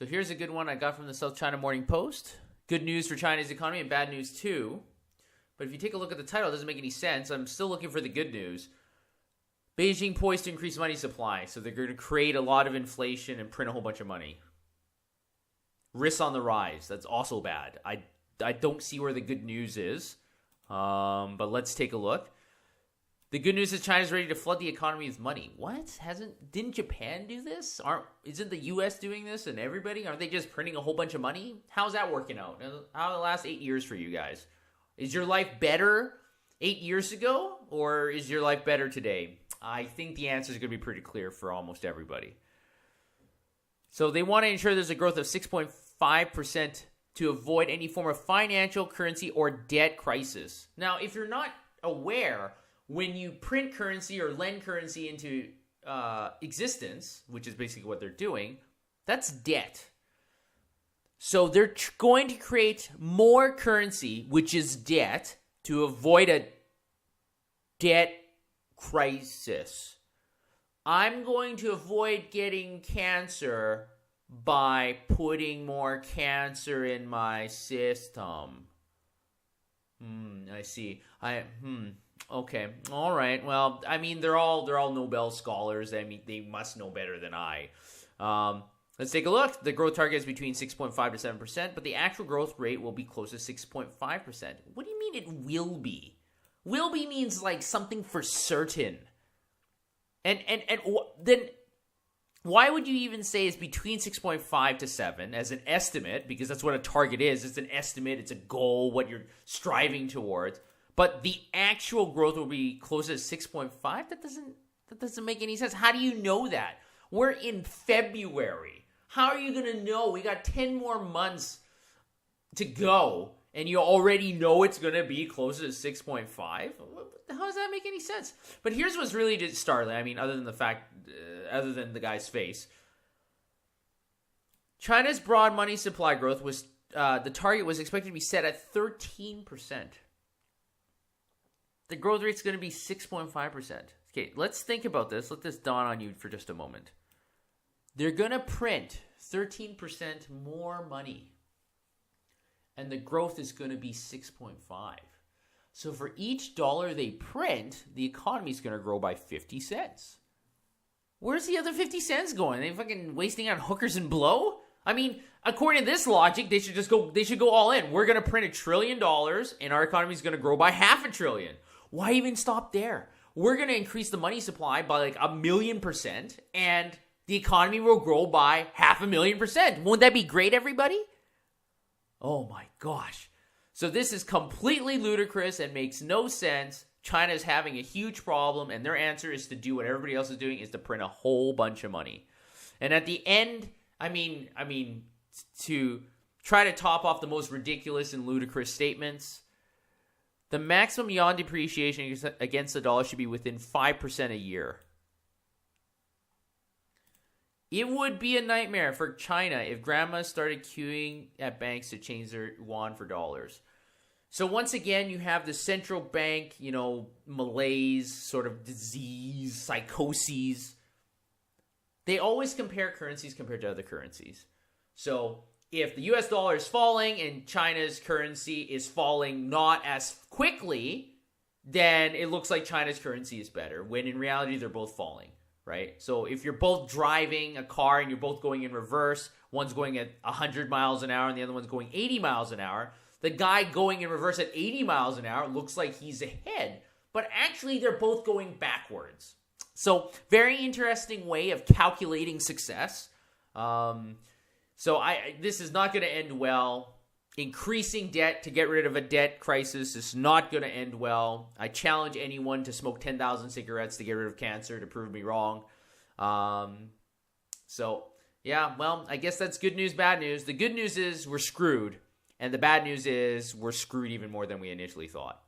So here's a good one I got from the South China Morning Post. Good news for China's economy and bad news too. But if you take a look at the title, it doesn't make any sense. I'm still looking for the good news. Beijing poised to increase money supply. So they're going to create a lot of inflation and print a whole bunch of money. Risks on the rise. That's also bad. I don't see where the good news is. But let's take a look. The good news is China's ready to flood the economy with money. What? Didn't Japan do this? Isn't the US doing this and everybody? Aren't they just printing a whole bunch of money? How's that working out? How are the last 8 years for you guys? Is your life better 8 years ago? Or is your life better today? I think the answer is going to be pretty clear for almost everybody. So they want to ensure there's a growth of 6.5% to avoid any form of financial, currency, or debt crisis. Now, if you're not aware, when you print currency or lend currency into existence, which is basically what they're doing, that's debt. So they're going to create more currency, which is debt, to avoid a debt crisis. I'm going to avoid getting cancer by putting more cancer in my system. I see. Okay. All right. Well, I mean, they're all Nobel scholars. I mean, they must know better than I. Let's take a look. The growth target is between 6.5 to 7%, but the actual growth rate will be close to 6.5%. What do you mean it will be? Will be means like something for certain. And then why would you even say it's between 6.5 to 7 as an estimate? Because that's what a target is. It's an estimate. It's a goal, what you're striving towards. But the actual growth will be closer to 6.5? That doesn't make any sense. How do you know that? We're in February. How are you going to know? We got 10 more months to go, and you already know it's going to be closer to 6.5? How does that make any sense? But here's what's really just startling. I mean, other than the guy's face. China's broad money supply growth was, the target was expected to be set at 13%. The growth rate's going to be 6.5%. Okay, let's think about this. Let this dawn on you for just a moment. They're going to print 13% more money. And the growth is going to be 6.5. So for each dollar they print, the economy is going to grow by 50 cents. Where's the other 50 cents going? Are they fucking wasting on hookers and blow? I mean, according to this logic, they should go all in. We're going to print $1 trillion and our economy is going to grow by $500 billion. Why even stop there? We're going to increase the money supply by like 1,000,000% and the economy will grow by 500,000%. Won't that be great, everybody? Oh my gosh. So this is completely ludicrous and makes no sense. China is having a huge problem, and their answer is to do what everybody else is doing, is to print a whole bunch of money. And at the end, I mean, to try to top off the most ridiculous and ludicrous statements, the maximum yuan depreciation against the dollar should be within 5% a year. It would be a nightmare for China if grandmas started queuing at banks to change their yuan for dollars. So once again, you have the central bank, malaise, sort of disease, psychoses. They always compare currencies compared to other currencies. So if the US dollar is falling and China's currency is falling not as quickly, then it looks like China's currency is better, when in reality they're both falling, right? So if you're both driving a car and you're both going in reverse, one's going at 100 miles an hour and the other one's going 80 miles an hour, the guy going in reverse at 80 miles an hour looks like he's ahead, but actually they're both going backwards. So very interesting way of calculating success. This is not going to end well. Increasing debt to get rid of a debt crisis is not going to end well. I challenge anyone to smoke 10,000 cigarettes to get rid of cancer to prove me wrong. I guess that's good news, bad news. The good news is we're screwed. And the bad news is we're screwed even more than we initially thought.